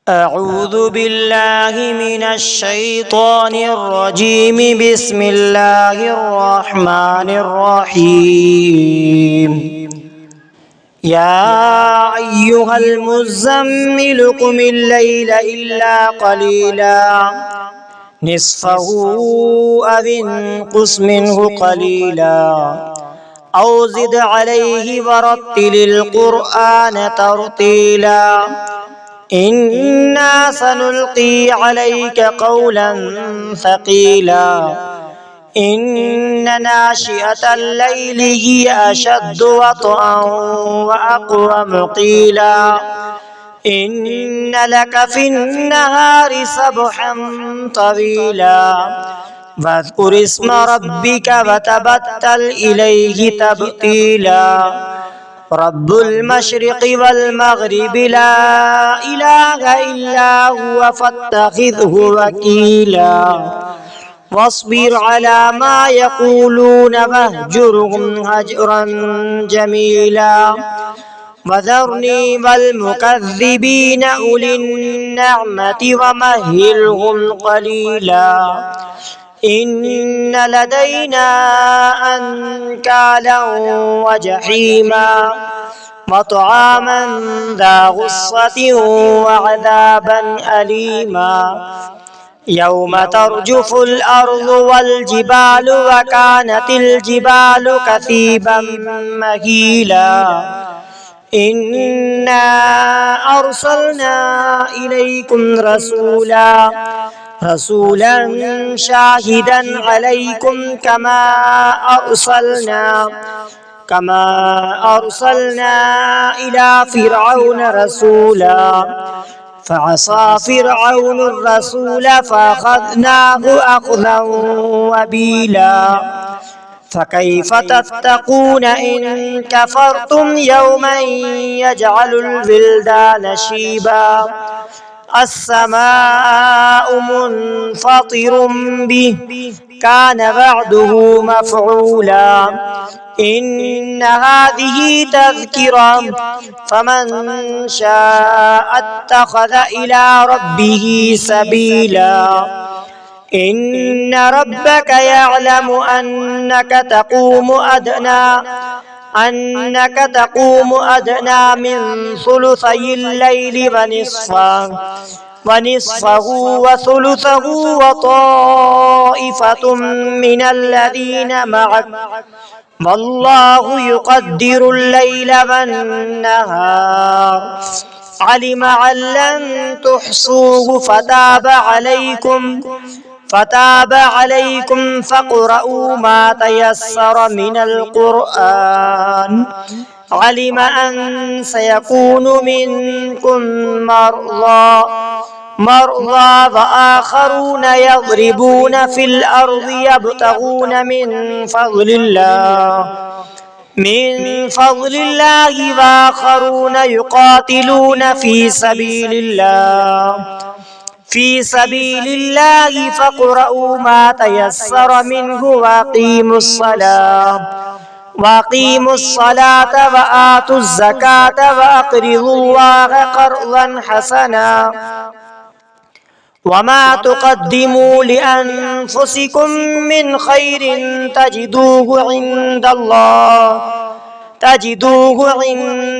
أعوذ بالله من الشيطان الرجيم. بسم الله الرحمن الرحيم. يا أيها المزمل قم الليل إلا قليلا نصفه أو انقص منه قليلا أو زد عليه ورتل القرآن ترتيلا إنا سنلقي عليك قولا ثقيلا إن ناشئة الليل هي أشد وطئا وأقوم قيلا إن لك في النهار سبحا طويلا واذكر اسم ربك وتبتل إليه تبتيلا رب المشرق والمغرب لا إله إلا هو فاتخذه وكيلا واصبر على ما يقولون واهجرهم هجرا جميلا وذرني والمكذبين أولي النعمة ومهلهم قليلا إن لدينا أنكالا وجحيما وطعاما ذا غصة وعذابا أليما يوم ترجف الأرض والجبال وكانت الجبال كثيبا مهيلا إنا أرسلنا إليكم رسولا شاهدا عليكم كما أرسلنا إلى فرعون رسولا فعصى فرعون الرسول فأخذناه أخذا وبيلا فكيف تتقون إن كفرتم يوما يجعل الولدان شيبا السماء منفطر به كان وعده مفعولا إن هذه تذكرة فمن شاء اتخذ إلى ربه سبيلا إن ربك يعلم أنك تقوم أدنى من ثلثي الليل ونصفه وثلثه وطائفة من الذين معك والله يقدر الليل والنهار علم أن لن تحصوه فتاب عليكم فاقرؤوا ما تيسر من القرآن علم أن سيكون منكم مرضى وآخرون يضربون في الأرض يبتغون من فضل الله وآخرون يقاتلون في سبيل الله فاقرؤوا ما تيسر منه وأقيموا الصلاة وآتوا الزكاة وأقرضوا الله قرضا حسنا وما تقدموا لأنفسكم من خير تجدوه عند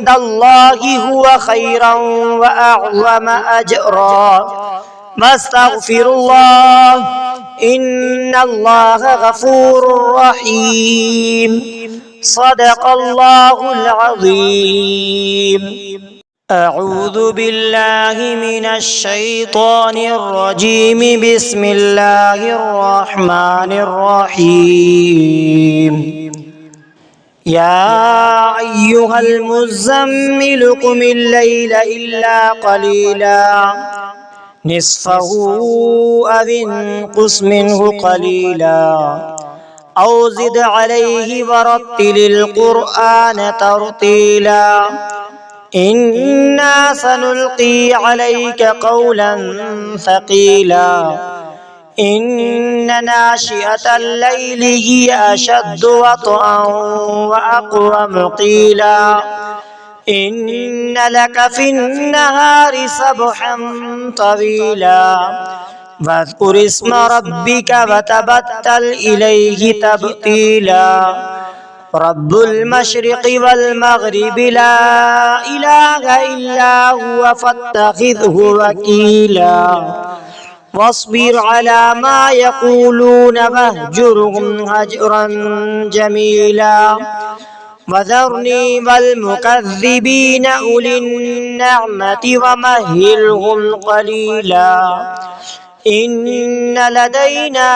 الله هو خيرا وأعظم أجرا واستغفر الله إن الله غفور رحيم صدق الله العظيم. أعوذ بالله من الشيطان الرجيم. بسم الله الرحمن الرحيم. يا أيها المزمل قم الليل إلا قليلا نصفه أو انقص منه قليلا أو زد عليه ورتل القرآن ترتيلا إنا سنلقي عليك قولا ثقيلا إن ناشئة الليل هي أشد وطئا وأقوم قيلا إن لك في النهار سبحا طويلا واذكر اسم ربك وتبتل إليه تبتيلا رب المشرق والمغرب لا إله إلا هو فاتخذه وكيلا واصبر على ما يقولون واهجرهم هجرا جميلا وذرني والمكذبين أولي النعمة ومهلهم قليلا إن لدينا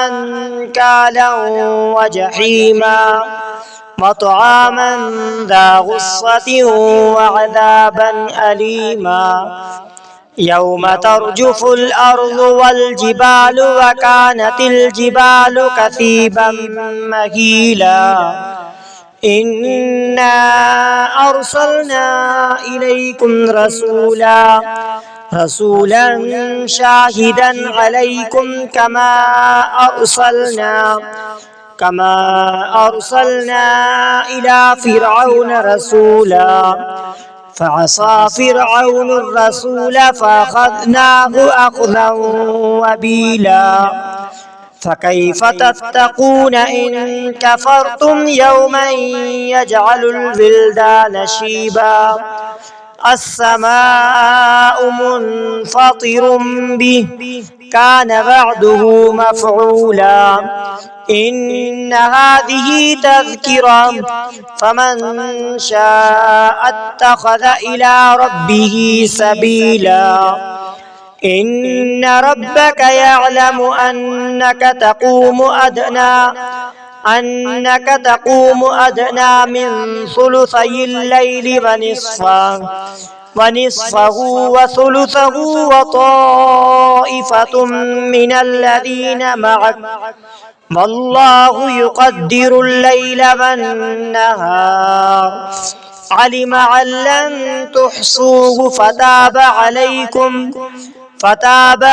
أنكالا وجحيما وطعاما ذا غصة وعذابا أليما يوم ترجف الأرض والجبال وكانت الجبال كثيبا مهيلا إنا أرسلنا إليكم رسولا شاهدا عليكم كما أرسلنا إلى فرعون رسولا فعصى فرعون الرسول فأخذناه أخذا وبيلا فكيف تتقون إن كفرتم يوما يجعل الولدان شيبا السماء منفطر به كان وعده مفعولا إن هذه تذكرة فمن شاء اتخذ إلى ربه سبيلا إن ربك يعلم أنك تقوم أدنى من ثلثي الليل ونصفه وثلثه وطائفة من الذين معك والله يقدر الليل والنهار علم أن لن تحصوه فتاب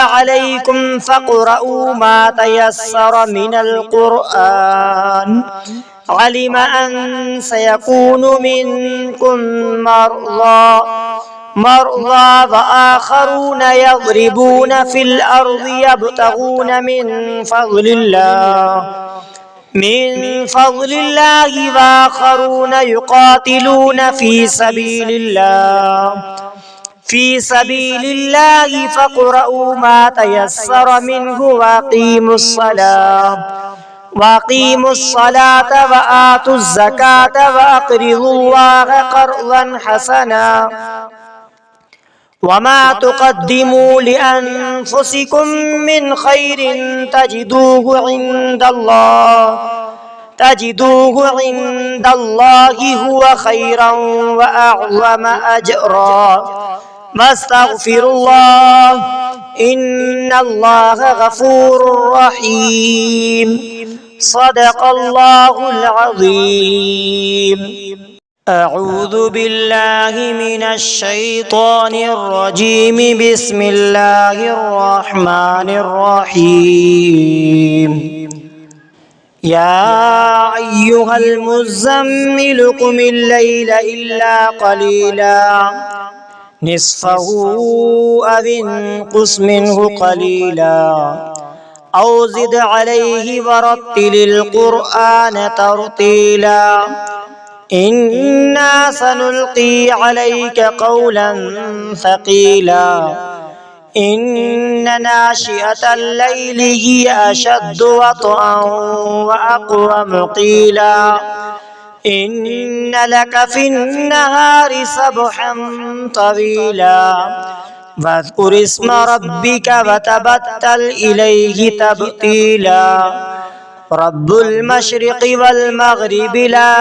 عليكم فاقرؤوا ما تيسر من القرآن علم أن سيكون منكم مرضى وآخرون يضربون في الأرض يبتغون من فضل الله وآخرون يقاتلون في سبيل الله فاقرؤوا ما تيسر منه وأقيموا الصلاة وآتوا الزكاة وأقرضوا الله قرضا حسنا وما تقدموا لأنفسكم من خير تجدوه عند الله هو خيرا وأعظم أجرا واستغفروا الله إن الله غفور رحيم صدق الله العظيم أعوذ بالله من الشيطان الرجيم بسم الله الرحمن الرحيم يا أيها المزمل قم الليل إلا قليلا نصفه أو انقص منه قليلا أو زد عليه ورتل القرآن ترتيلا إنا سنلقي عليك قولا ثقيلا إن ناشئة الليل هي أشد وطئا وأقوم قيلا إن لك في النهار سبحا طويلا واذكر اسم ربك وتبتل إليه تبتيلا رب المشرق والمغرب لا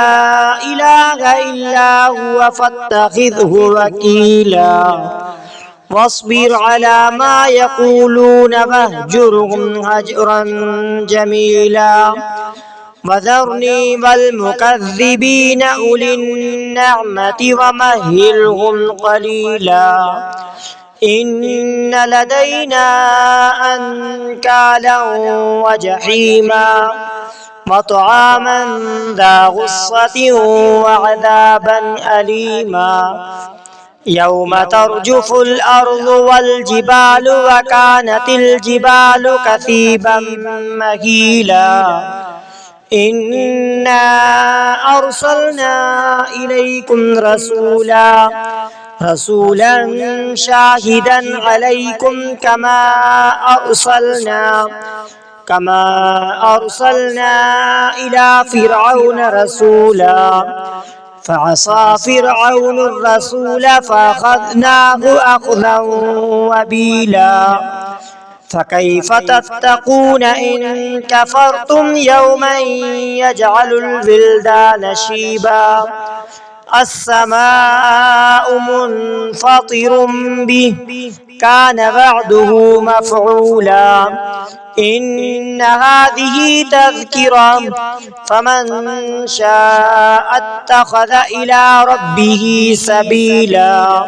إله إلا هو فاتخذه وكيلا واصبر على ما يقولون واهجرهم هجرا جميلا وذرني والمكذبين أولي النعمة ومهلهم قليلا إن لدينا أنكالا وجحيما مطعما ذا غصة وعذابا أليما يوم ترجف الأرض والجبال وكانت الجبال كثيبا مهيلا إنا أرسلنا إليكم رسولا شاهدا عليكم كما أرسلنا إلى فرعون رسولا فعصى فرعون الرسول فأخذناه أخذا وبيلا فكيف تتقون إن كفرتم يوما يجعل الولدان شيبا السماء منفطر به كان وعده مفعولا إن هذه تذكرة فمن شاء اتخذ إلى ربه سبيلا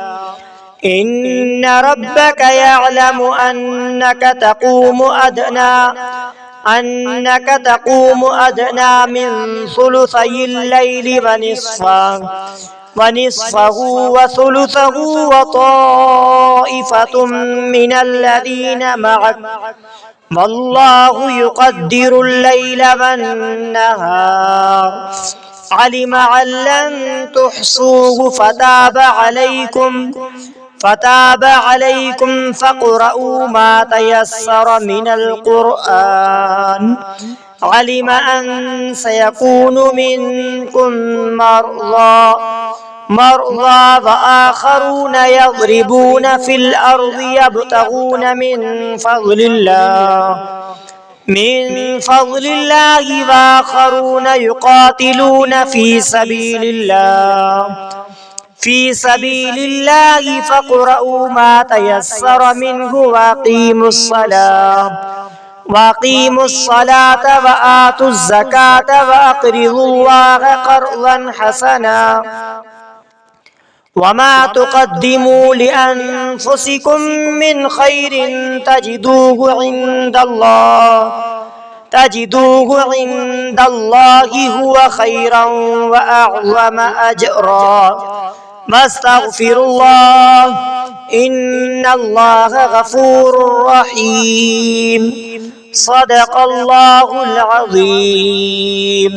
إن ربك يعلم أنك تقوم أدنى من ثلثي الليل ونصفه وثلثه وطائفة من الذين معك والله يقدر الليل والنهار علم أن لن تحصوه فتاب عليكم فاقرؤوا ما تيسر من القرآن علم أن سيكون منكم مرضى وآخرون يضربون في الأرض يبتغون من فضل الله وآخرون يقاتلون في سبيل الله فاقرؤوا ما تيسر منه وأقيموا الصلاة وآتوا الزكاة وأقرضوا الله قرضا حسنا وما تقدموا لأنفسكم من خير تجدوه عند الله هو خيرا وأعظم أجرا واستغفر الله إن الله غفور رحيم صدق الله العظيم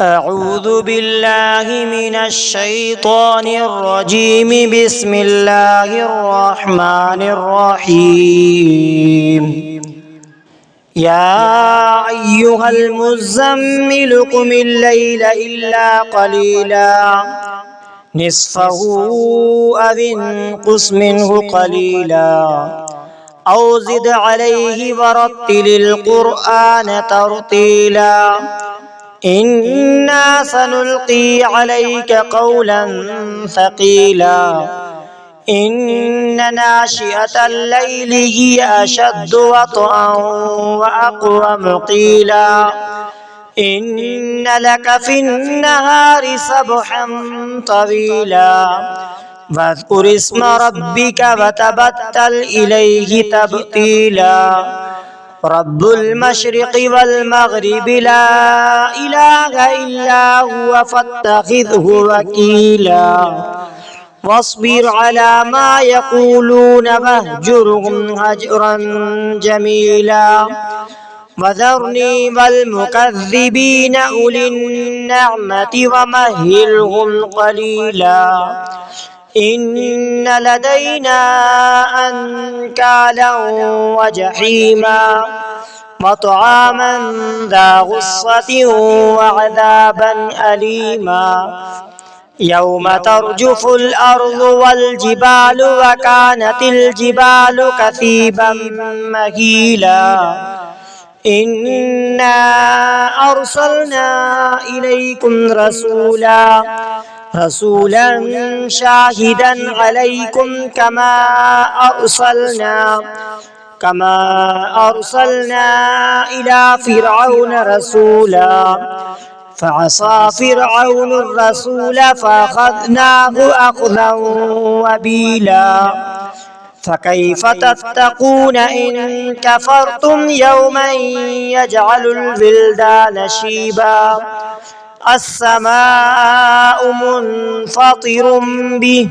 أعوذ بالله من الشيطان الرجيم بسم الله الرحمن الرحيم يا أيها المزمل قم الليل إلا قليلا نصفه أو انقص منه قليلا أو زد عليه ورتل القرآن ترتيلا إنا سنلقي عليك قولا ثقيلا إن ناشئة الليل هي أشد وطئا وأقوم قيلا إن لك في النهار سبحا طويلا واذكر اسم ربك وتبتل إليه تبتيلا رب المشرق والمغرب لا إله إلا هو فاتخذه وكيلا واصبر على ما يقولون واهجرهم هجرا جميلا وذرني والمكذبين أولي النعمة ومهلهم قليلا إن لدينا أنكالا وجحيما وطعاما ذا غصة وعذابا أليما يوم ترجف الأرض والجبال وكانت الجبال كثيبا مهيلا إنا أرسلنا إليكم رسولا شاهدا عليكم كما أرسلنا إلى فرعون رسولا فعصى فرعون الرسول فأخذناه أخذا وبيلا فكيف تتقون إن كفرتم يوما يجعل الولدان شيبا السماء منفطر به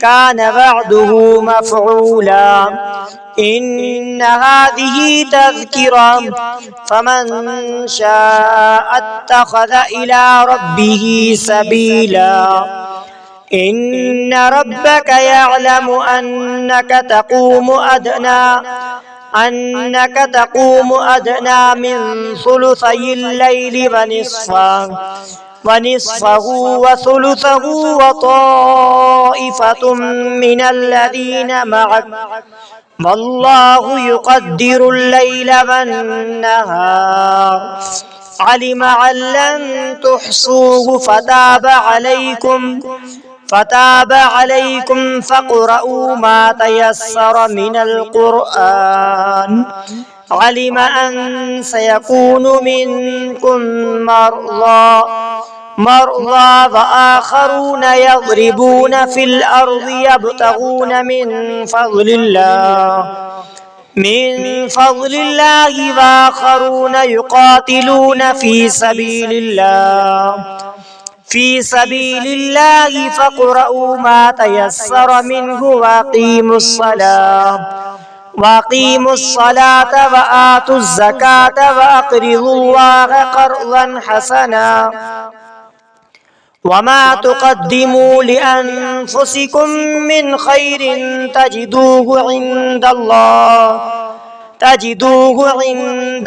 كان بعده مفعولا إن هذه تذكرة فمن شاء اتخذ إلى ربه سبيلا إن ربك يعلم أنك تقوم أدنى من ثلثي الليل ونصفه وثلثه وطائفة من الذين معك والله يقدر الليل والنهار علم أن لن تحصوه فتاب عليكم فاقرؤوا ما تيسر من القرآن علم أن سيكون منكم مرضى وآخرون يضربون في الأرض يبتغون من فضل الله وآخرون يقاتلون في سبيل الله فاقرؤوا ما تيسر منه وأقيموا الصلاة وآتوا الزكاة وأقرضوا الله قرضا حسنا وما تقدموا لأنفسكم من خير تجدوه عند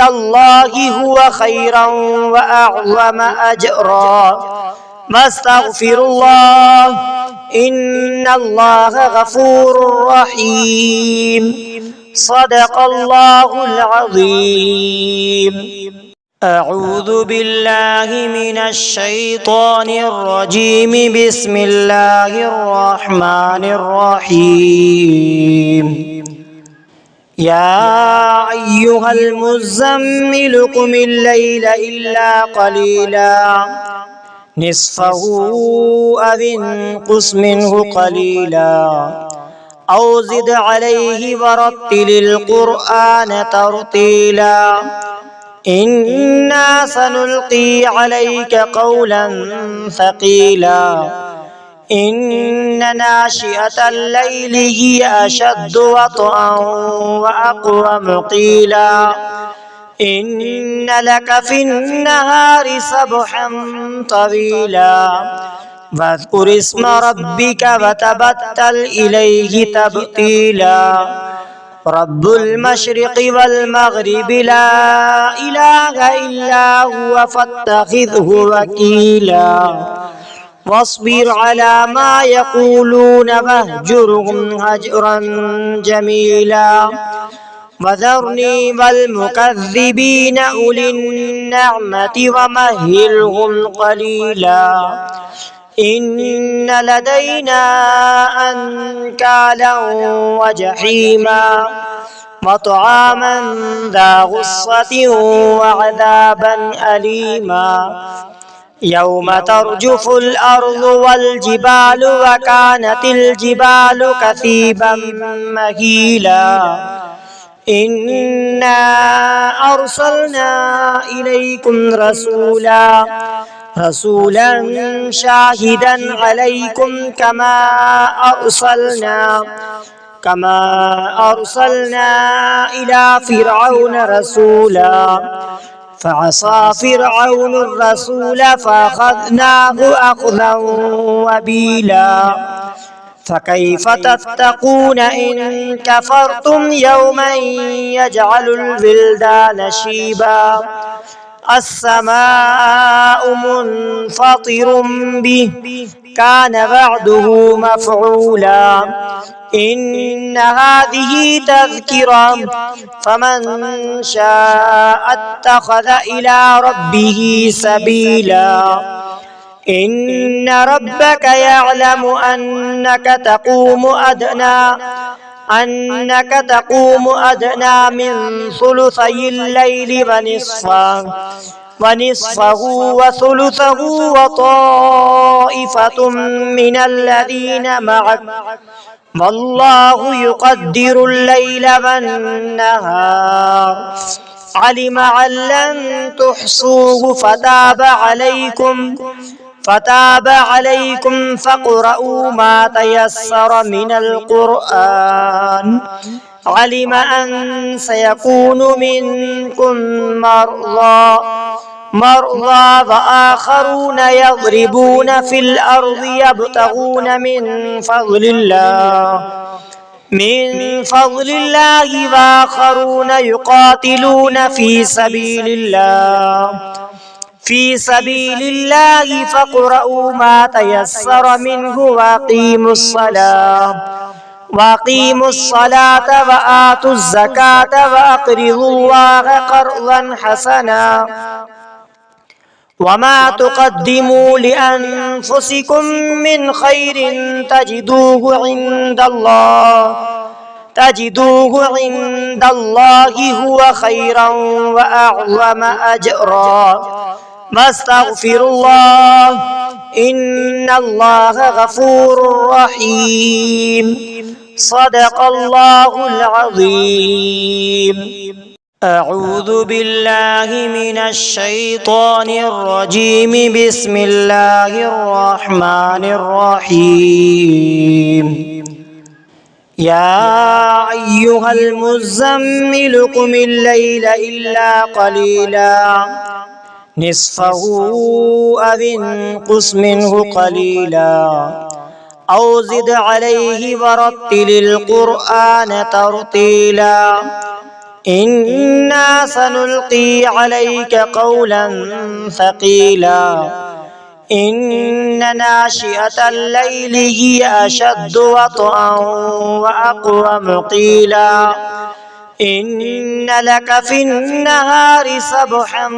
الله هو خيرا وأعظم أجرا واستغفروا الله إن الله غفور رحيم صدق الله العظيم أعوذ بالله من الشيطان الرجيم بسم الله الرحمن الرحيم يا أيها المزمل قم الليل إلا قليلا نصفه أو انقص منه قليلا أو زد عليه ورتل القرآن ترتيلا إنا سنلقي عليك قولا ثقيلا إن ناشئة الليل هي أشد وطئا وأقوم قيلا إن لك في النهار سبحا طويلا واذكر اسم ربك وتبتل إليه تبتيلا رب المشرق والمغرب لا إله إلا هو فاتخذه وكيلا واصبر على ما يقولون واهجرهم هجرا جميلا وذرني والمكذبين أولي النعمة ومهلهم قليلا إن لدينا أنكالا وجحيما وطعاما ذا غصة وعذابا أليما يوم ترجف الأرض والجبال وكانت الجبال كثيبا مهيلا إنا أرسلنا إليكم رسولا شاهدا عليكم كما أرسلنا إلى فرعون رسولا فعصى فرعون الرسول فأخذناه أخذا وبيلا فكيف تتقون إن كفرتم يوما يجعل الولدان شيبا السماء منفطر به كان بعده مفعولا إن هذه تذكرة فمن شاء اتخذ إلى ربه سبيلا إن ربك يعلم أنك تقوم أدنى من ثلثي الليل ونصفه وثلثه وطائفة من الذين معك والله يقدر الليل والنهار علم أن لن تحصوه فتاب عليكم فاقرؤوا ما تيسر من القرآن علم أن سيكون منكم مرضى وآخرون يضربون في الأرض يبتغون من فضل الله وآخرون يقاتلون في سبيل الله فاقرؤوا ما تيسر منه وأقيموا الصلاة وآتوا الزكاة وأقرضوا الله قرضا حسنا وما تقدموا لأنفسكم من خير تجدوه عند الله هو خيرا وأعظم أجرا واستغفروا الله إن الله غفور رحيم صدق الله العظيم. أعوذ بالله من الشيطان الرجيم. بسم الله الرحمن الرحيم. يا أيها المزمل قم الليل إلا قليلا نصفه أو انقص منه قليلا أو زد عليه ورتل القرآن ترتيلا إنا سنلقي عليك قولا ثقيلا إن ناشئة الليل هي أشد وطئا وأقوم قيلا إن لك في النهار سبحا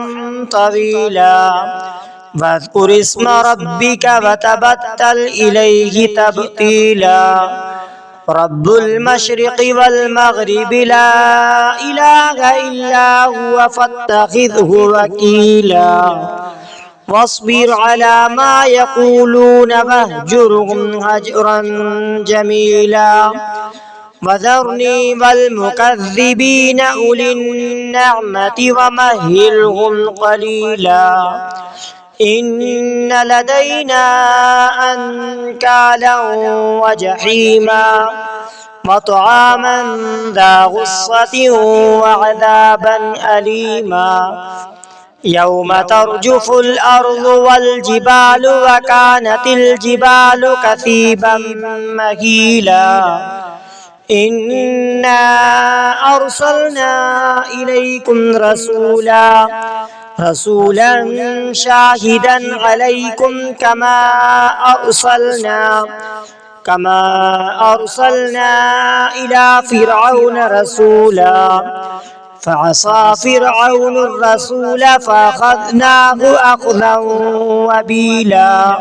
طويلا واذكر اسم ربك وتبتل إليه تبتيلا رب المشرق والمغرب لا إله إلا هو فاتخذه وكيلا واصبر على ما يقولون واهجرهم هجرا جميلا وذرني والمكذبين أولي النعمة ومهلهم قليلا إن لدينا أنكالا وجحيما وطعاما ذا غصة وعذابا أليما يوم ترجف الأرض والجبال وكانت الجبال كثيبا مهيلا إنا أرسلنا إليكم رسولا شاهدا عليكم كما أرسلنا إلى فرعون رسولا فعصى فرعون الرسول فأخذناه أخذا وبيلا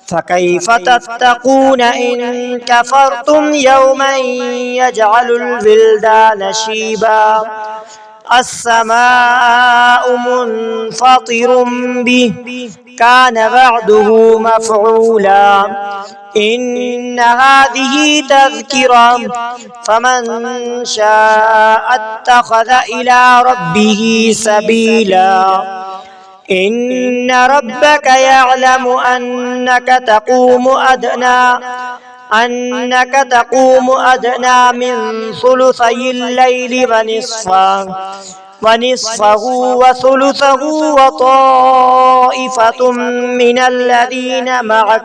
فكيف تتقون إن كفرتم يوما يجعل الولدان شيبا السماء منفطر به كان وعده مفعولا إن هذه تذكرة فمن شاء اتخذ إلى ربه سبيلا إن ربك يعلم أنك تقوم أدنى من ثلثي الليل ونصفه وثلثه وطائفة من الذين معك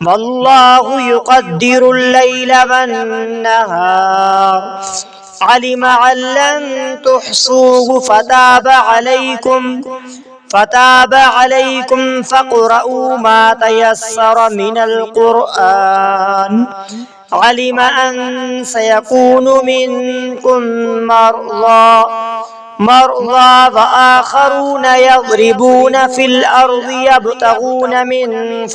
والله يقدر الليل والنهار علم أن لن تحصوه فتاب عليكم فاقرؤوا ما تيسر من القرآن علم أن سيكون منكم مرضى وآخرون يضربون في الأرض يبتغون من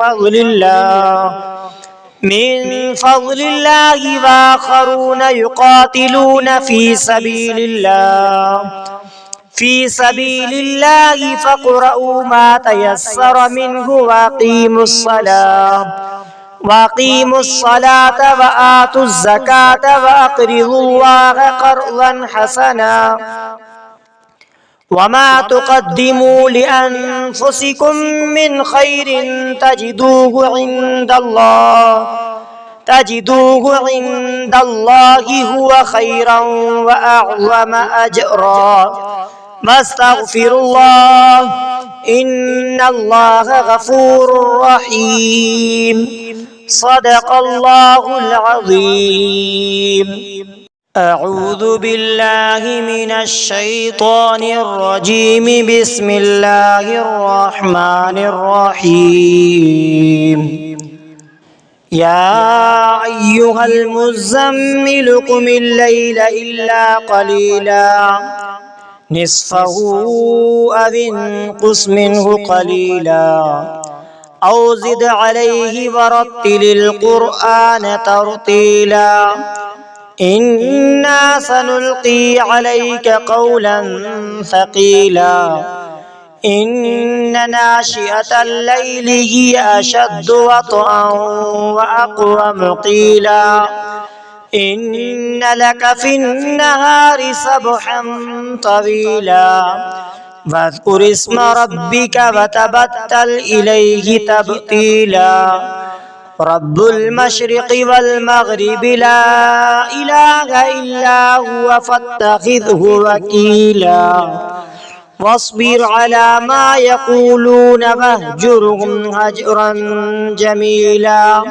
فضل الله وآخرون يقاتلون في سبيل الله فاقرؤوا ما تيسر منه وأقيموا الصلاة وآتوا الزكاة وأقرضوا الله قرضا حسنا وما تقدموا لأنفسكم من خير تجدوه عند الله هو خيرا وأعظم أجرا واستغفروا الله إن الله غفور رحيم صدق الله العظيم. أعوذ بالله من الشيطان الرجيم. بسم الله الرحمن الرحيم. يا أيها المزمل قم الليل إلا قليلا نصفه أو انقص منه قليلا أو زد عليه ورتل القرآن ترتيلا إنا سنلقي عليك قولا ثقيلا إن ناشئة الليل هي أشد وطئا وأقوم قيلا إن لك في النهار سبحا طويلا واذكر اسم ربك وتبتل إليه تبتيلا رب المشرق والمغرب لا إله إلا هو فاتخذه وكيلا واصبر على ما يقولون واهجرهم هجرا جميلا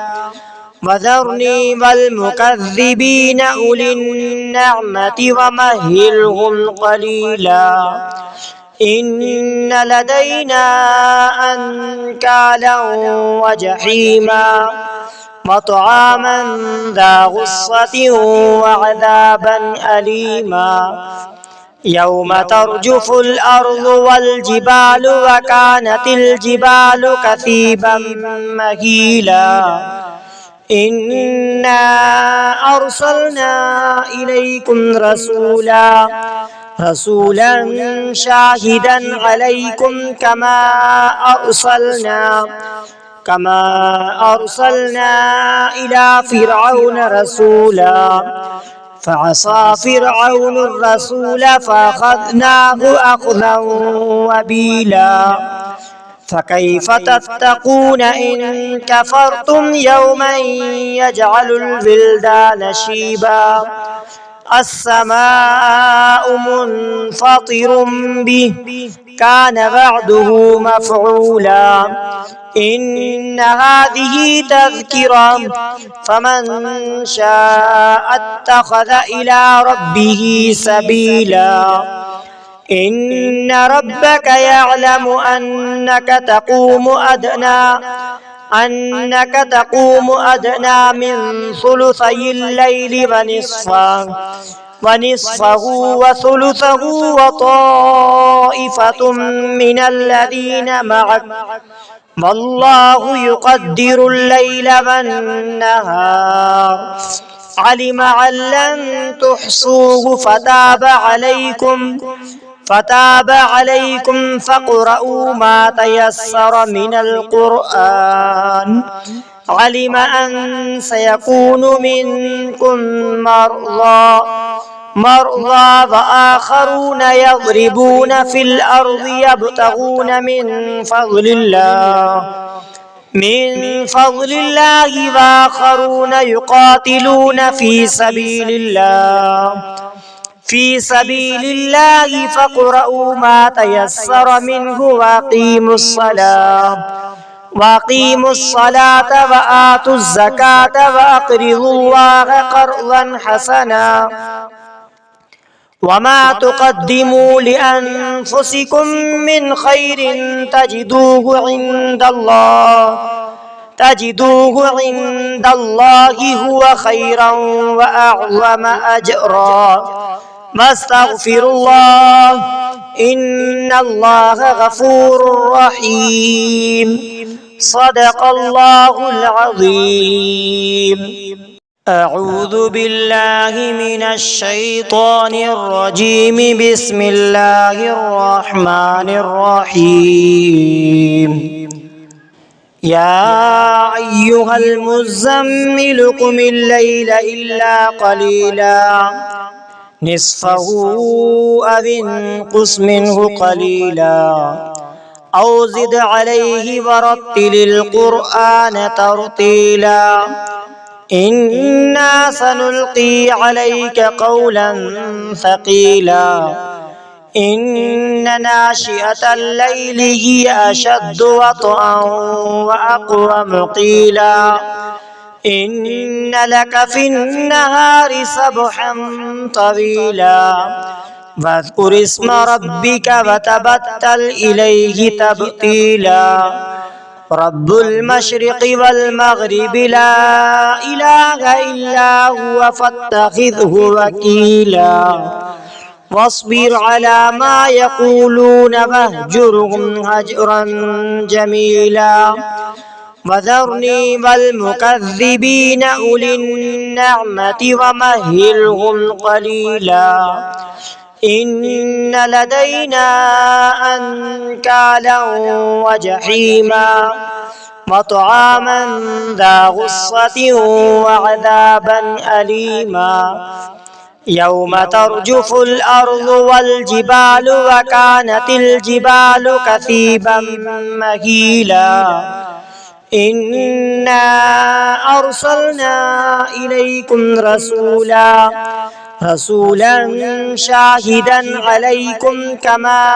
وذرني والمكذبين أولي النعمة ومهلهم قليلا إن لدينا أنكالا وجحيما وطعاما ذا غصة وعذابا أليما يوم ترجف الأرض والجبال وكانت الجبال كثيبا مهيلا إنا أرسلنا إليكم رسولا شاهدا عليكم كما أرسلنا إلى فرعون رسولا فعصى فرعون الرسول فأخذناه أخذا وبيلا فكيف تتقون إن كفرتم يوما يجعل الولدان شيبا السماء منفطر به كان وعده مفعولا إن هذه تذكرة فمن شاء اتخذ إلى ربه سبيلا إن ربك يعلم أنك تقوم أدنى من ثلثي الليل ونصفه وثلثه وطائفة من الذين معك والله يقدر الليل والنهار علم أن لن تحصوه فتاب عليكم فاقرؤوا ما تيسر من القرآن علم أن سيكون منكم مرضى وآخرون يضربون في الأرض يبتغون من فضل الله وآخرون يقاتلون في سبيل الله فاقرؤوا ما تيسر منه وأقيموا الصلاة وآتوا الزكاة وأقرضوا الله قرضا حسنا وما تقدموا لأنفسكم من خير تجدوه عند الله هو خيرا وأعظم أجرا واستغفروا الله إن الله غفور رحيم صدق الله العظيم. أعوذ بالله من الشيطان الرجيم. بسم الله الرحمن الرحيم. يا أيها المزمل قم الليل إلا قليلا نصفه أو انقص منه قليلا أو زد عليه ورتل القرآن ترتيلا إنا سنلقي عليك قولا ثقيلا إن ناشئة الليل هي أشد وطئا وأقوم قيلا إن لك في النهار سبحا طويلا واذكر اسم ربك وتبتل إليه تبتيلا رب المشرق والمغرب لا إله إلا هو فاتخذه وكيلا واصبر على ما يقولون واهجرهم هجرا جميلا وذرني والمكذبين أولي النعمة ومهلهم قليلا إن لدينا أنكالا وجحيما وطعاما ذا غصة وعذابا أليما يوم ترجف الأرض والجبال وكانت الجبال كثيبا مهيلا إنا أرسلنا إليكم رسولا شاهدا عليكم كما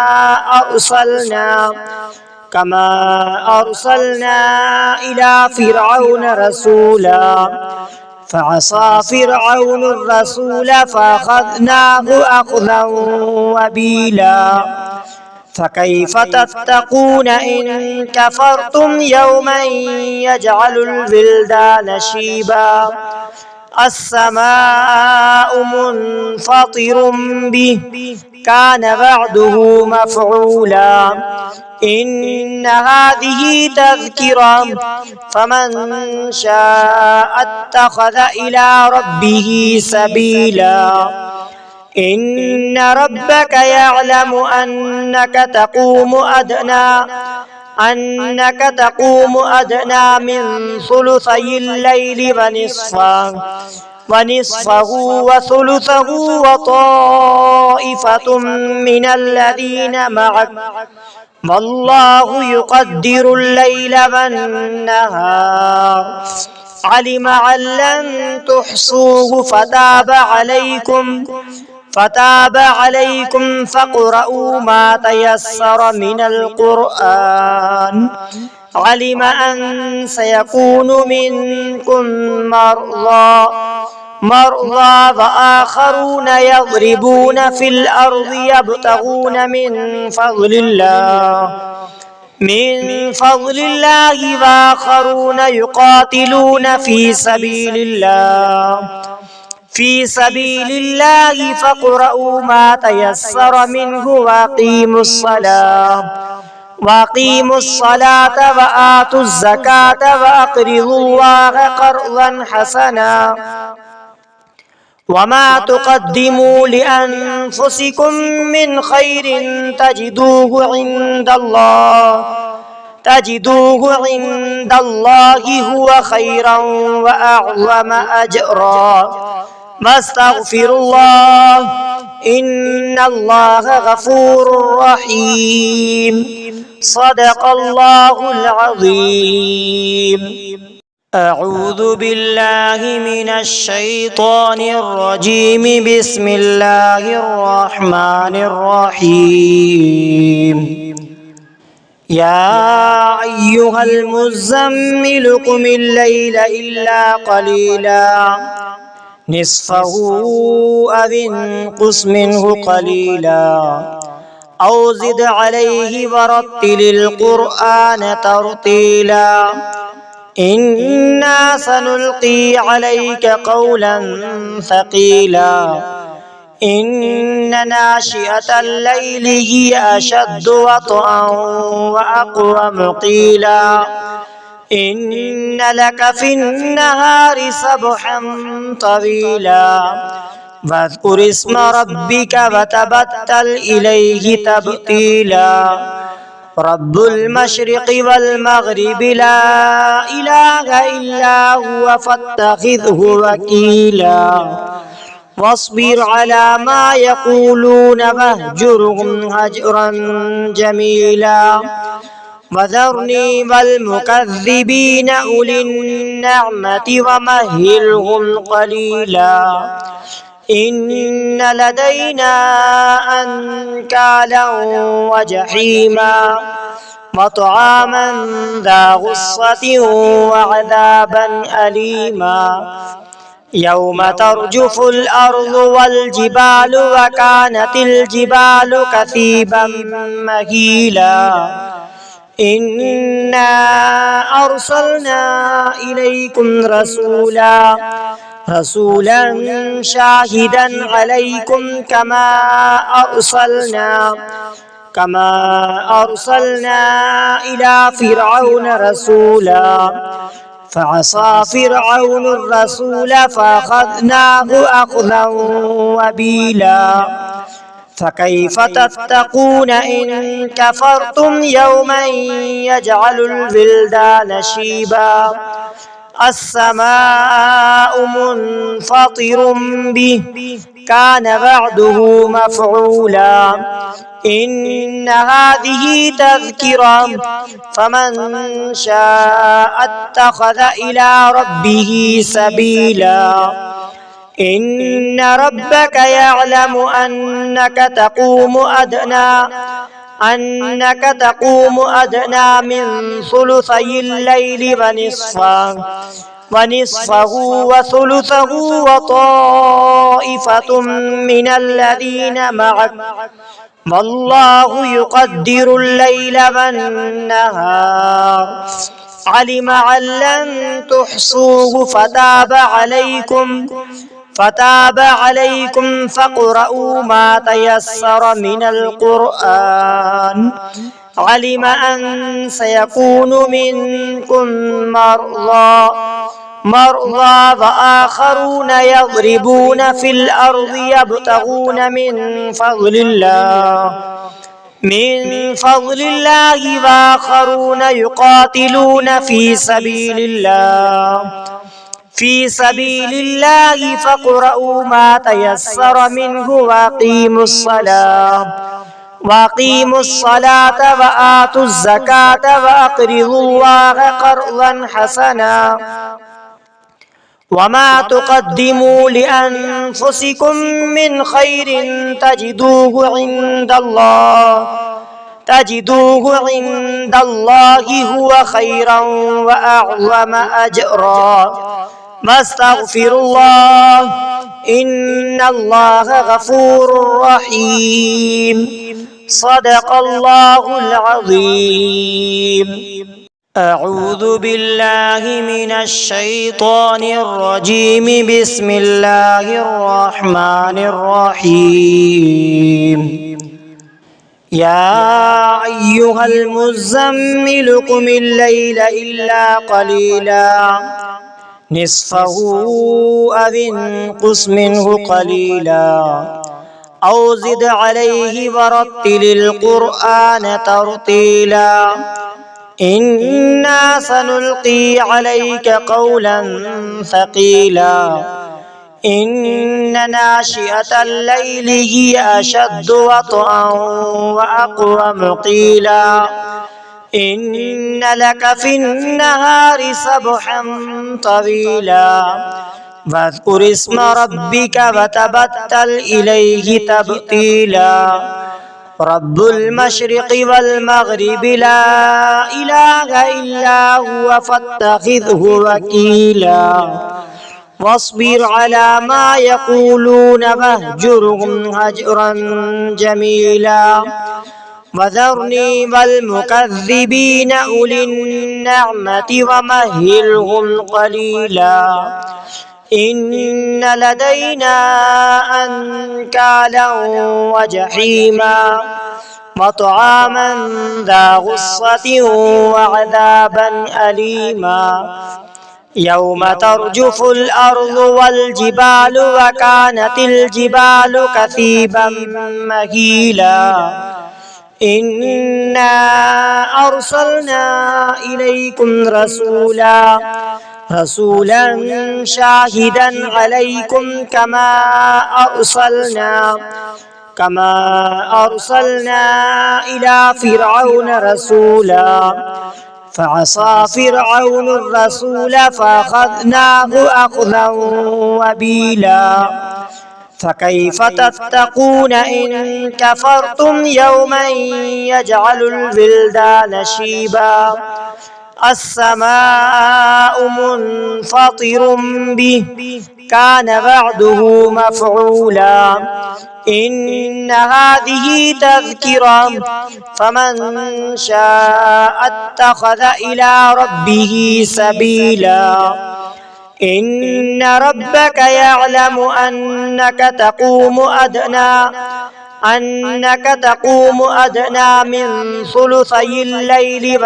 أرسلنا إلى فرعون رسولا فعصى فرعون الرسول فأخذناه أخذا وبيلا فكيف تتقون إن كفرتم يوما يجعل الولدان شيبا السماء منفطر به كان وعده مفعولا إن هذه تذكرة فمن شاء اتخذ إلى ربه سبيلا إن ربك يعلم أنك تقوم أدنى من ثلثي الليل ونصفه وثلثه وطائفة من الذين معك والله يقدر الليل والنهار علم أن لن تحصوه فتاب عليكم فاقرؤوا ما تيسر من القرآن علم أن سيكون منكم مرضى وآخرون يضربون في الأرض يبتغون من فضل الله وآخرون يقاتلون في سبيل الله فاقرؤوا ما تيسر منه وأقيموا الصلاة وآتوا الزكاة وأقرضوا الله قرضا حسنا وما تقدموا لأنفسكم من خير تجدوه عند الله هو خيرا وأعظم أجرا واستغفر الله إن الله غفور رحيم صدق الله العظيم. أعوذ بالله من الشيطان الرجيم بسم الله الرحمن الرحيم. يا أيها المزمل قم الليل إلا قليلا نصفه أو انقص منه قليلا أو زد عليه ورتل القرآن ترتيلا إنا سنلقي عليك قولا ثقيلا إن ناشئة الليل هي أشد وطئا وأقوم قيلا إن لك في النهار سبحا طويلا واذكر اسم ربك وتبتل إليه تبتيلا رب المشرق والمغرب لا إله إلا هو فاتخذه وكيلا واصبر على ما يقولون واهجرهم هجرا جميلا وذرني والمكذبين أولي النعمة ومهلهم قليلا إن لدينا أنكالا وجحيما وطعاما ذا غصة وعذابا أليما يوم ترجف الأرض والجبال وكانت الجبال كثيبا مهيلا إنا أرسلنا إليكم رسولا شاهدا عليكم كما أرسلنا إلى فرعون رسولا فعصى فرعون الرسول فأخذناه أخذا وبيلا فكيف تتقون إن كفرتم يوما يجعل الولدان شيبا السماء منفطر به كان وعده مفعولا إن هذه تذكرة فمن شاء اتخذ إلى ربه سبيلا إن ربك يعلم أنك تقوم أدنى من ثلثي الليل ونصفه وثلثه وطائفة من الذين معك والله يقدر الليل والنهار علم أن لن تحصوه فتاب عليكم فاقرؤوا ما تيسر من القرآن علم أن سيكون منكم مرضى وآخرون يضربون في الأرض يبتغون من فضل الله وآخرون يقاتلون في سبيل الله فاقرؤوا ما تيسر منه وأقيموا الصلاة وآتوا الزكاة وأقرضوا الله قرضا حسنا وما تقدموا لأنفسكم من خير تجدوه عند الله هو خيرا وأعظم أجرا واستغفر الله إن الله غفور رحيم صدق الله العظيم أعوذ بالله من الشيطان الرجيم بسم الله الرحمن الرحيم يا أيها المزمل قم الليل إلا قليلا نصفه أو انقص منه قليلا أو زد عليه ورتل القرآن ترتيلا إنا سنلقي عليك قولا ثقيلا إن ناشئة الليل هي أشد وطئا وأقوم قيلا إن لك في النهار سبحا طويلا واذكر اسم ربك وتبتل إليه تبتيلا رب المشرق والمغرب لا إله إلا هو فاتخذه وكيلا واصبر على ما يقولون واهجرهم هجرا جميلا وذرني والمكذبين أولي النعمة ومهلهم قليلا إن لدينا أنكالا وجحيما وطعاما ذا غصة وعذابا أليما يوم ترجف الأرض والجبال وكانت الجبال كثيبا مهيلا إنا أرسلنا إليكم رسولا شاهدا عليكم كما أرسلنا إلى فرعون رسولا فعصى فرعون الرسول فأخذناه أخذا وبيلا فكيف تتقون إن كفرتم يوما يجعل الولدان شيبا السماء منفطر به كان وعده مفعولا إن هذه تذكرة فمن شاء اتخذ إلى ربه سبيلا إن ربك يعلم أنك تقوم أدنى من ثلثي الليل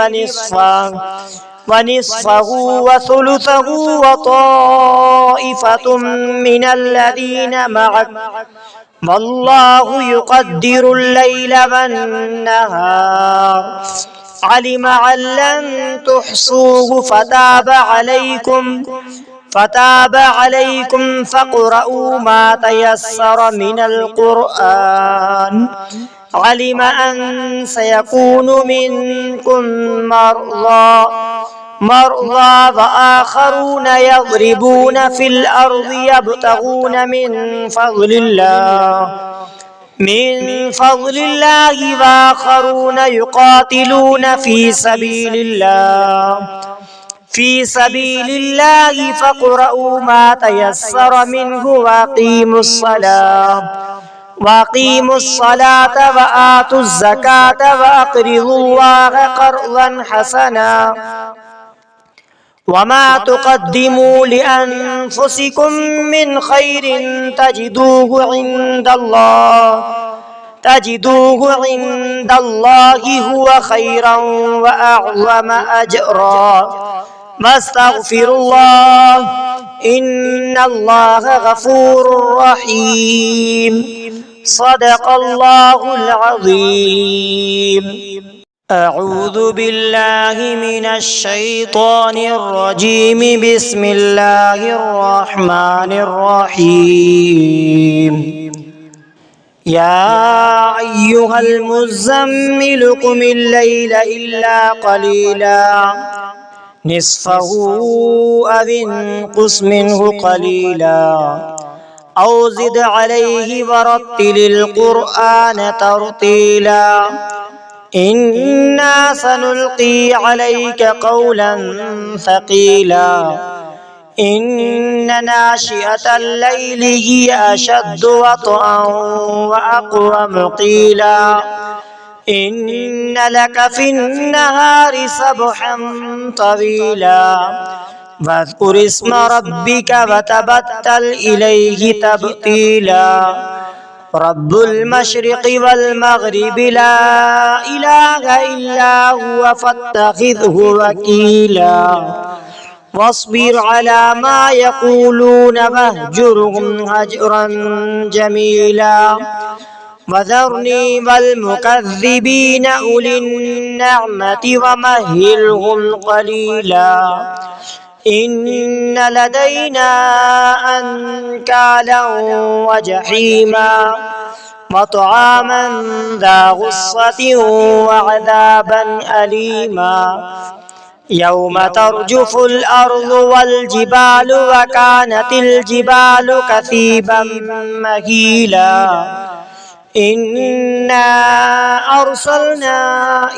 ونصفه وثلثه وطائفة من الذين معك والله يقدر الليل والنهار علم أن لن تحصوه فتاب عليكم فاقرؤوا ما تيسر من القرآن علم أن سيكون منكم مرضى وآخرون يضربون في الأرض يبتغون من فضل الله وآخرون يقاتلون في سبيل الله فاقرؤوا ما تيسر منه وأقيموا الصلاة وآتوا الزكاة وأقرضوا الله قرضا حسنا وما تقدموا لأنفسكم من خير تجدوه عند الله هو خيرا وأعظم أجرا واستغفروا الله إن الله غفور رحيم صدق الله العظيم. أعوذ بالله من الشيطان الرجيم. بسم الله الرحمن الرحيم. يا أيها المزمل قم الليل إلا قليلا نصفه أو انقص منه قليلا أو زد عليه ورتل القرآن ترتيلا إنا سنلقي عليك قولا ثقيلا إن ناشئة الليل هي أشد وطئا وأقوم قيلا إن لك في النهار سبحا طويلا واذكر اسم ربك وتبتل إليه تبتيلا رب المشرق والمغرب لا إله إلا هو فاتخذه وكيلا واصبر على ما يقولون واهجرهم هجرا جميلا وذرني والمكذبين أولي النعمة ومهلهم قليلا إن لدينا أنكالا وجحيما وطعاما ذا غصة وعذابا أليما يوم ترجف الأرض والجبال وكانت الجبال كثيبا مهيلا إنا أرسلنا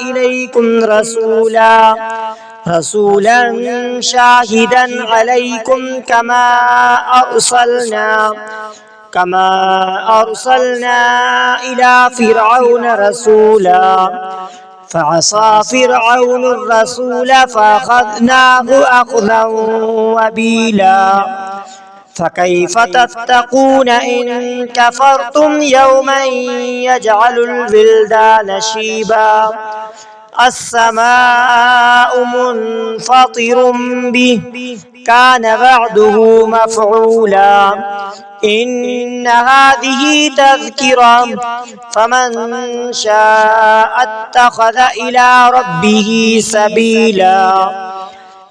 إليكم رسولا شاهدا عليكم كما أرسلنا إلى فرعون رسولا فعصى فرعون الرسول فأخذناه أخذا وبيلا فكيف تتقون إن كفرتم يوما يجعل الولدان شيبا السماء منفطر به كان وعده مفعولا إن هذه تذكرة فمن شاء اتخذ إلى ربه سبيلا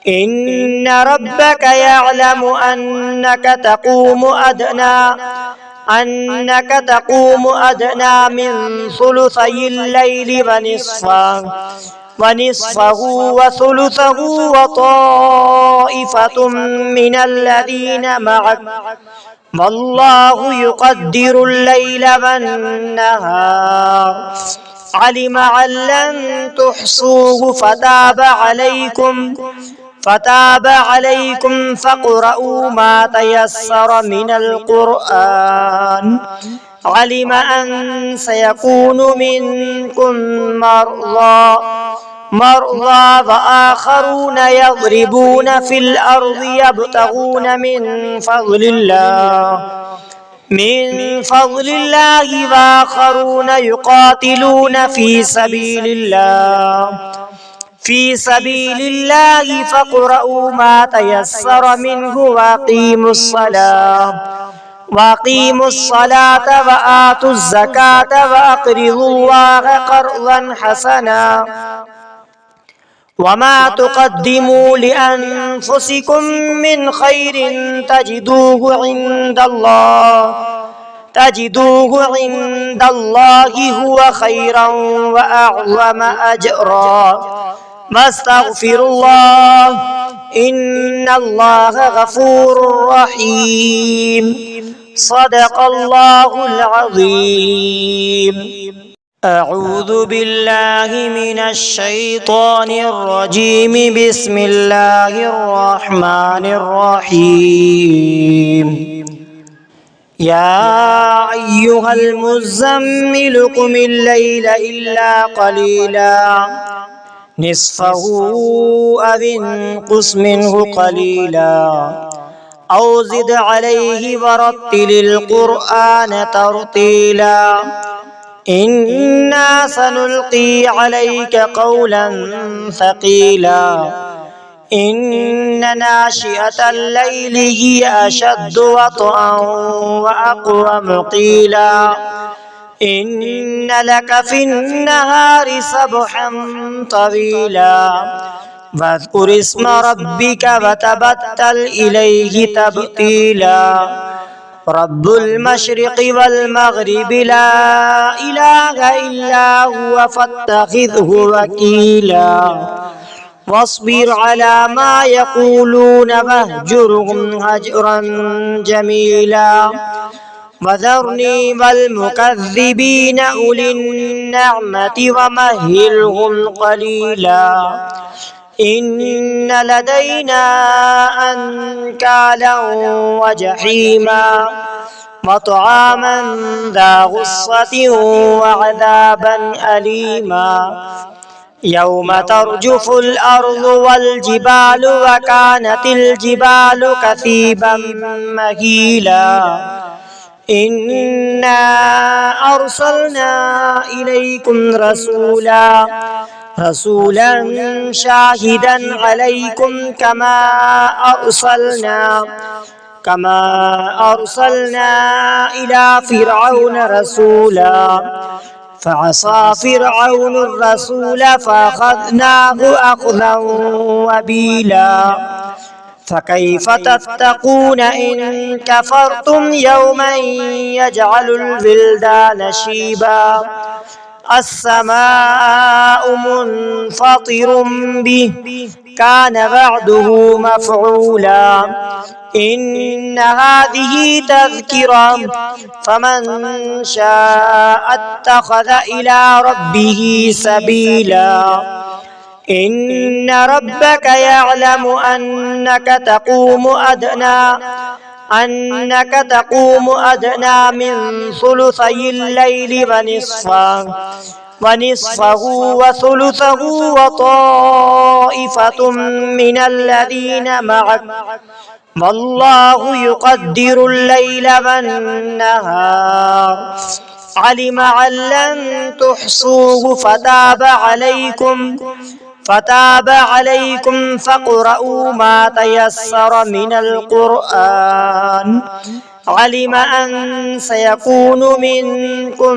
إن ربك يعلم أنك تقوم أدنى من ثلثي الليل ونصفه وثلثه وطائفة من الذين معك والله يقدر الليل والنهار علم أن لن تحصوه فتاب عليكم فاقرؤوا ما تيسر من القرآن علم أن سيكون منكم مرضى وآخرون يضربون في الأرض يبتغون من فضل الله وآخرون يقاتلون في سبيل الله فاقرؤوا ما تيسر منه وأقيموا الصلاة وآتوا الزكاة وأقرضوا الله قرضا حسنا وما تقدموا لأنفسكم من خير تجدوه عند الله هو خيرا وأعظم أجرا واستغفروا الله إن الله غفور رحيم صدق الله العظيم. أعوذ بالله من الشيطان الرجيم بسم الله الرحمن الرحيم. يا أيها المزمل قم الليل إلا قليلا نصفه أو انقص منه قليلا أو زد عليه ورتل القرآن ترتيلا إنا سنلقي عليك قولا ثقيلا إن ناشئة الليل هي أشد وطئا وأقوم قيلا إن لك في النهار سبحا طويلا واذكر اسم ربك وتبتل إليه تبتيلا رب المشرق والمغرب لا إله إلا هو فاتخذه وكيلا واصبر على ما يقولون واهجرهم هجرا جميلا وذرني والمكذبين أولي النعمة ومهلهم قليلا إن لدينا أنكالا وجحيما وطعاما ذا غصة وعذابا أليما يوم ترجف الأرض والجبال وكانت الجبال كثيبا مهيلا إنا أرسلنا إليكم رسولا شاهدا عليكم كما أرسلنا إلى فرعون رسولا فعصى فرعون الرسول فأخذناه أخذا وبيلا فكيف تتقون إن كفرتم يوما يجعل الولدان شيبا السماء منفطر به كان وعده مفعولا إن هذه تذكرة فمن شاء اتخذ إلى ربه سبيلا إن ربك يعلم أنك تقوم أدنى من ثلثي الليل ونصفه وثلثه وطائفة من الذين معك والله يقدر الليل والنهار علم أن لن تحصوه فتاب عليكم فاقرؤوا ما تيسر من القرآن. علم أن سيكون منكم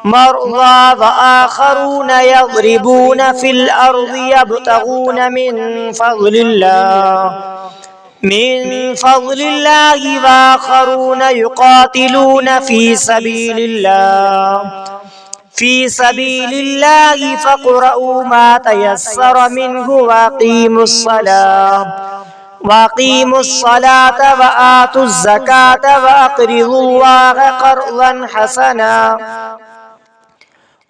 مرضى وآخرون يضربون في الأرض يبتغون من فضل الله وآخرون يقاتلون في سبيل الله فاقرؤوا ما تيسر منه وأقيموا الصلاة وآتوا الزكاة وأقرضوا الله قرضا حسنا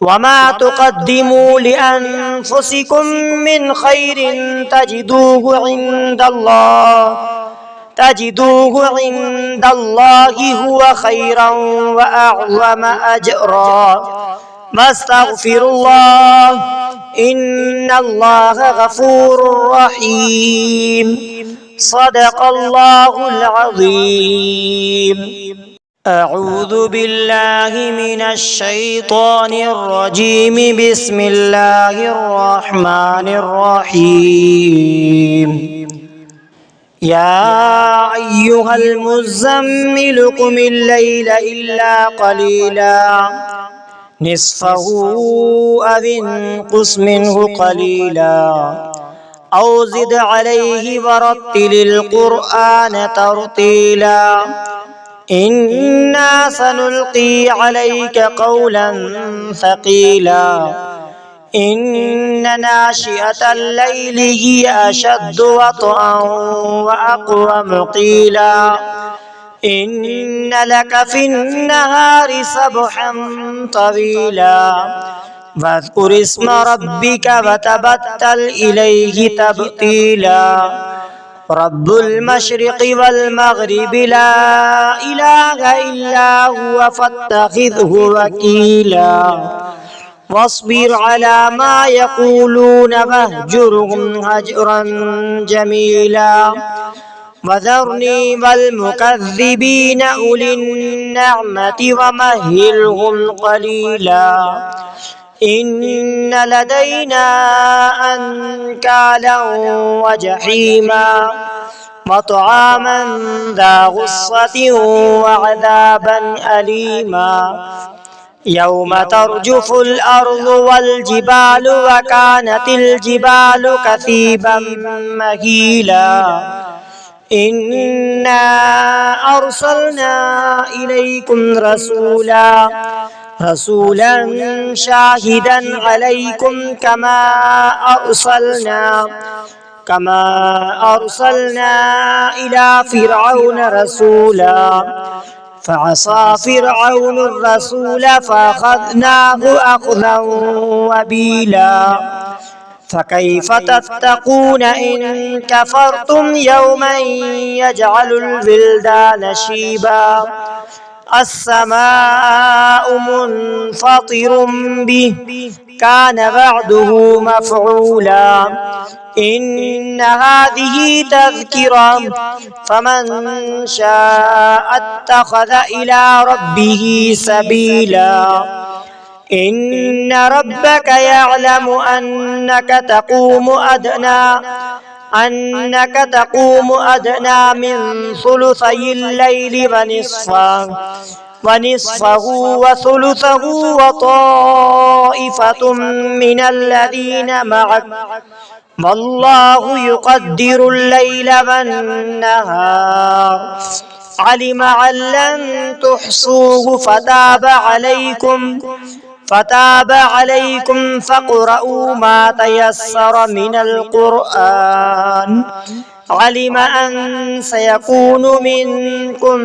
وما تقدموا لأنفسكم من خير تجدوه عند الله هو خيرا وأعظم أجرا واستغفروا الله إن الله غفور رحيم. صدق الله العظيم. أعوذ بالله من الشيطان الرجيم. بسم الله الرحمن الرحيم. يا أيها المزمل قم الليل إلا قليلا نصفه أو انقص منه قليلا أو زد عليه ورتل القرآن ترتيلا إنا سنلقي عليك قولا ثقيلا إن ناشئة الليل هي أشد وطئا وأقوم قيلا إن لك في النهار سبحا طويلا واذكر اسم ربك وتبتل إليه تبتيلا رب المشرق والمغرب لا إله إلا هو فاتخذه وكيلا واصبر على ما يقولون واهجرهم هجرا جميلا وذرني والمكذبين أولي النعمة ومهلهم قليلا إن لدينا أنكالا وجحيما وطعاما ذا غصة وعذابا أليما يوم ترجف الأرض والجبال وكانت الجبال كثيبا مهيلا إنا أرسلنا إليكم رسولا شاهدا عليكم كما أرسلنا إلى فرعون رسولا فعصى فرعون الرسول فأخذناه أخذا وبيلا فكيف تتقون إن كفرتم يوما يجعل الولدان شيبا السماء منفطر به كان وعده مفعولا إن هذه تذكرة فمن شاء اتخذ إلى ربه سبيلا إن ربك يعلم أنك تقوم أدنى من ثلثي الليل ونصفه وثلثه وطائفة من الذين معك والله يقدر الليل والنهار علم أن لن تحصوه فتاب عليكم فاقرؤوا ما تيسر من القرآن. علم أن سيكون منكم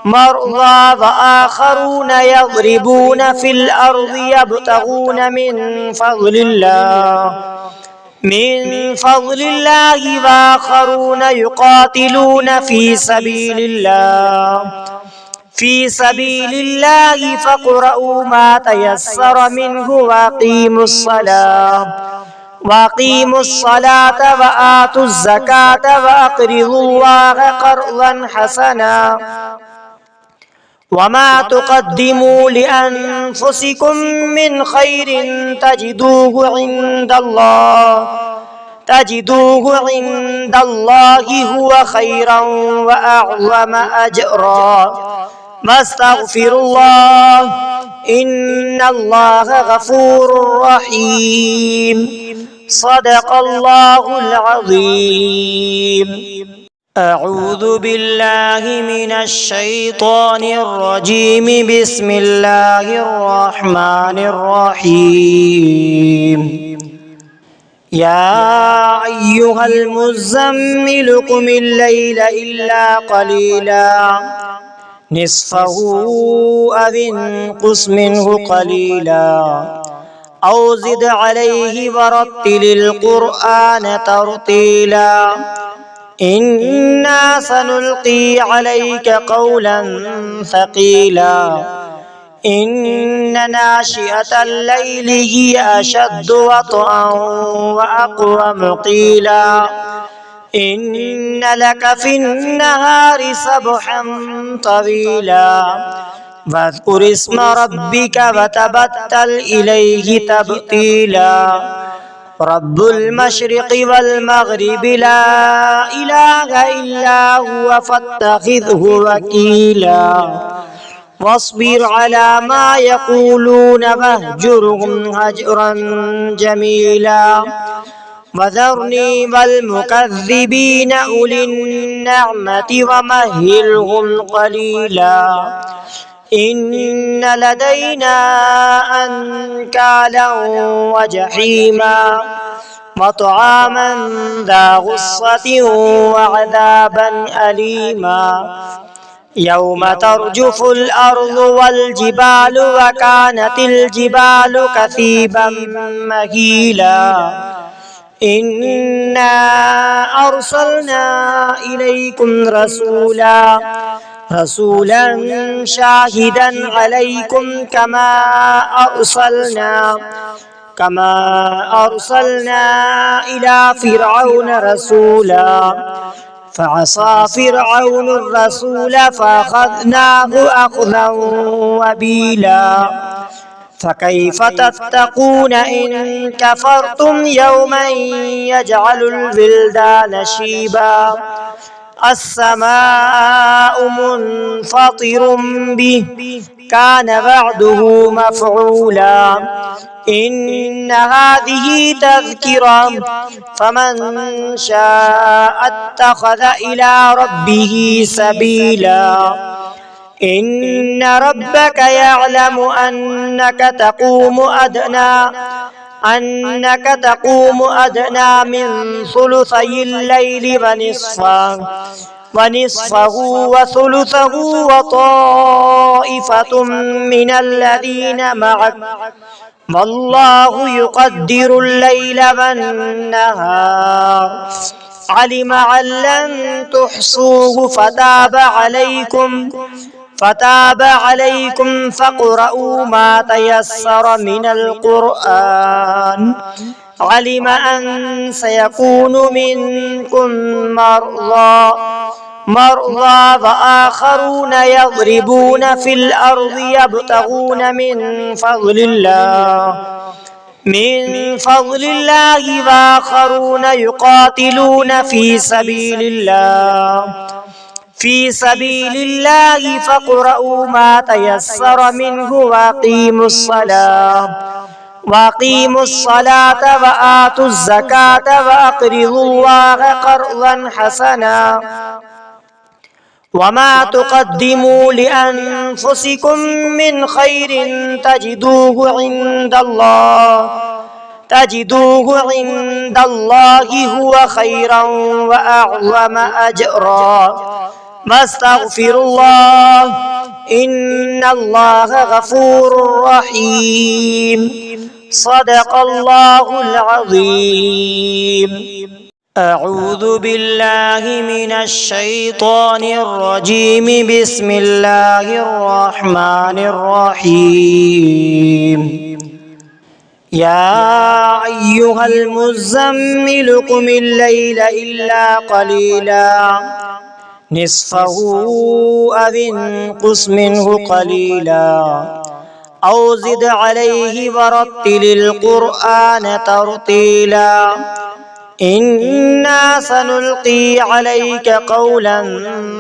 مرضى وآخرون يضربون في الأرض يبتغون من فضل الله وآخرون يقاتلون في سبيل الله فاقرؤوا ما تيسر منه وأقيموا الصلاة وآتوا الزكاة وأقرضوا الله قرضا حسنا وما تقدموا لأنفسكم من خير تجدوه عند الله هو خيرا وأعظم أجرا واستغفر الله إن الله غفور رحيم صدق الله العظيم. أعوذ بالله من الشيطان الرجيم. بسم الله الرحمن الرحيم. يا أيها المزمل قم الليل إلا قليلا نصفه أو انقص منه قليلا أو زد عليه ورتل القرآن ترتيلا إنا سنلقي عليك قولا ثقيلا إن ناشئة الليل هي أشد وطئا وأقوم قيلا إن لك في النهار سبحا طويلا واذكر اسم ربك وتبتل إليه تبتيلا رب المشرق والمغرب لا إله إلا هو فاتخذه وكيلا واصبر على ما يقولون واهجرهم هجرا جميلا وذرني والمكذبين أولي النعمة ومهلهم قليلا إن لدينا أنكالا وجحيما وطعاما ذا غصة وعذابا أليما يوم ترجف الأرض والجبال وكانت الجبال كثيبا مهيلا إنا أرسلنا إليكم رسولا شاهدا عليكم كما أرسلنا إلى فرعون رسولا فعصى فرعون الرسول فأخذناه أخذا وبيلا فكيف تتقون إن كفرتم يوما يجعل الولدان شيبا السماء منفطر به كان وعده مفعولا إن هذه تذكرة فمن شاء اتخذ إلى ربه سبيلا إن ربك يعلم أنك تقوم أدنى من ثلثي الليل ونصفه وثلثه وطائفة من الذين معك والله يقدر الليل والنهار علم أن لن تحصوه فتاب عليكم فاقرؤوا ما تيسر من القرآن علم أن سيكون منكم مرضى وآخرون يضربون في الأرض يبتغون من فضل الله وآخرون يقاتلون في سبيل الله فاقرؤوا ما تيسر منه وأقيموا الصلاة وآتوا الزكاة وأقرضوا الله قرضا حسنا وما تقدموا لأنفسكم من خير تجدوه عند الله هو خيرا وأعظم أجرا واستغفر الله إن الله غفور رحيم صدق الله العظيم. أعوذ بالله من الشيطان الرجيم. بسم الله الرحمن الرحيم. يا أيها المزمل قم الليل إلا قليلا نصفه أو انقص منه قليلا أو زد عليه ورتل القرآن ترتيلا إنا سنلقي عليك قولا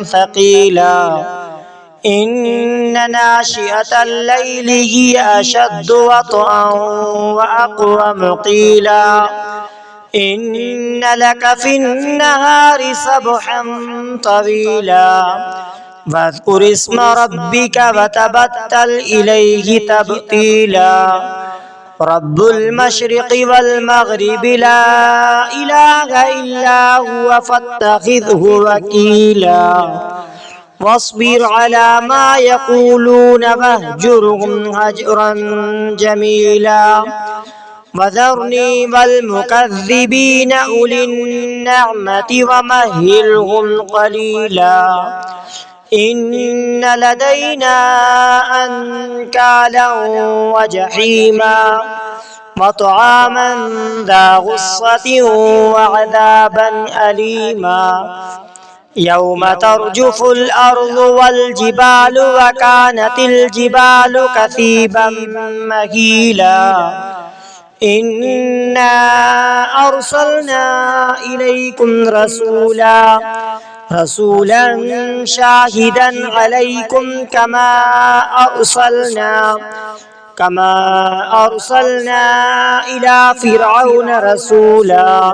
ثقيلا إن ناشئة الليل هي أشد وطئا وأقوم قيلا إن لك في النهار سبحا طويلا واذكر اسم ربك وتبتل إليه تبتيلا رب المشرق والمغرب لا إله إلا هو فاتخذه وكيلا واصبر على ما يقولون واهجرهم هجرا جميلا وذرني والمكذبين أولي النعمة ومهلهم قليلا إن لدينا أنكالا وجحيما وطعاما ذا غصة وعذابا أليما يوم ترجف الأرض والجبال وكانت الجبال كثيبا مهيلا إنا أرسلنا إليكم رسولا شاهدا عليكم كما أرسلنا إلى فرعون رسولا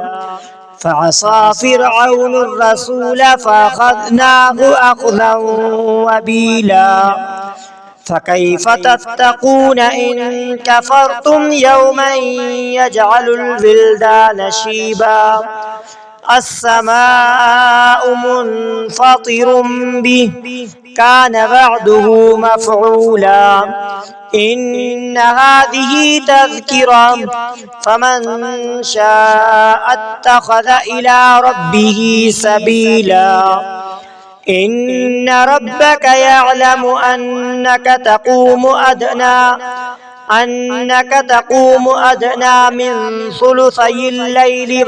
فعصى فرعون الرسول فأخذناه أخذا وبيلا فكيف تتقون إن كفرتم يوما يجعل الولدان شيبا السماء منفطر به كان وعده مفعولا إن هذه تذكرة فمن شاء اتخذ إلى ربه سبيلا إن ربك يعلم أنك تقوم أدنى من ثلثي الليل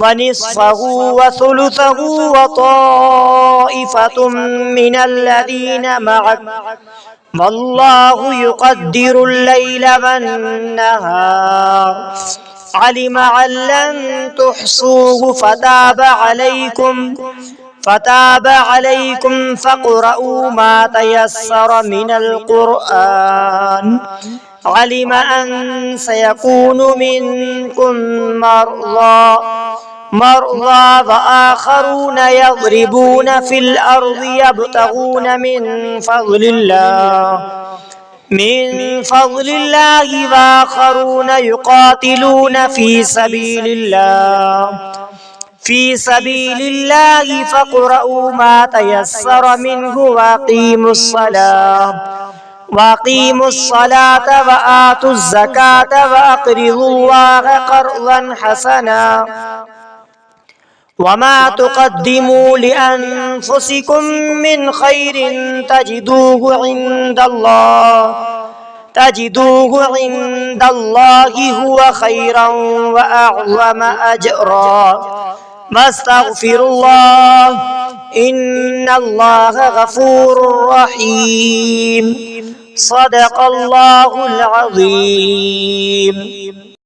ونصفه وثلثه وطائفة من الذين معك والله يقدر الليل والنهار علم أن لن تحصوه فتاب عليكم فاقرؤوا ما تيسر من القرآن علم أن سيكون منكم مرضى وآخرون يضربون في الأرض يبتغون من فضل الله وآخرون يقاتلون في سبيل الله فاقرؤوا ما تيسر منه وأقيموا الصلاة وآتوا الزكاة وأقرضوا الله قرضا حسنا وما تقدموا لأنفسكم من خير تجدوه عند الله هو خيرا وأعظم أجرا واستغفر الله إن الله غفور رحيم صدق الله العظيم.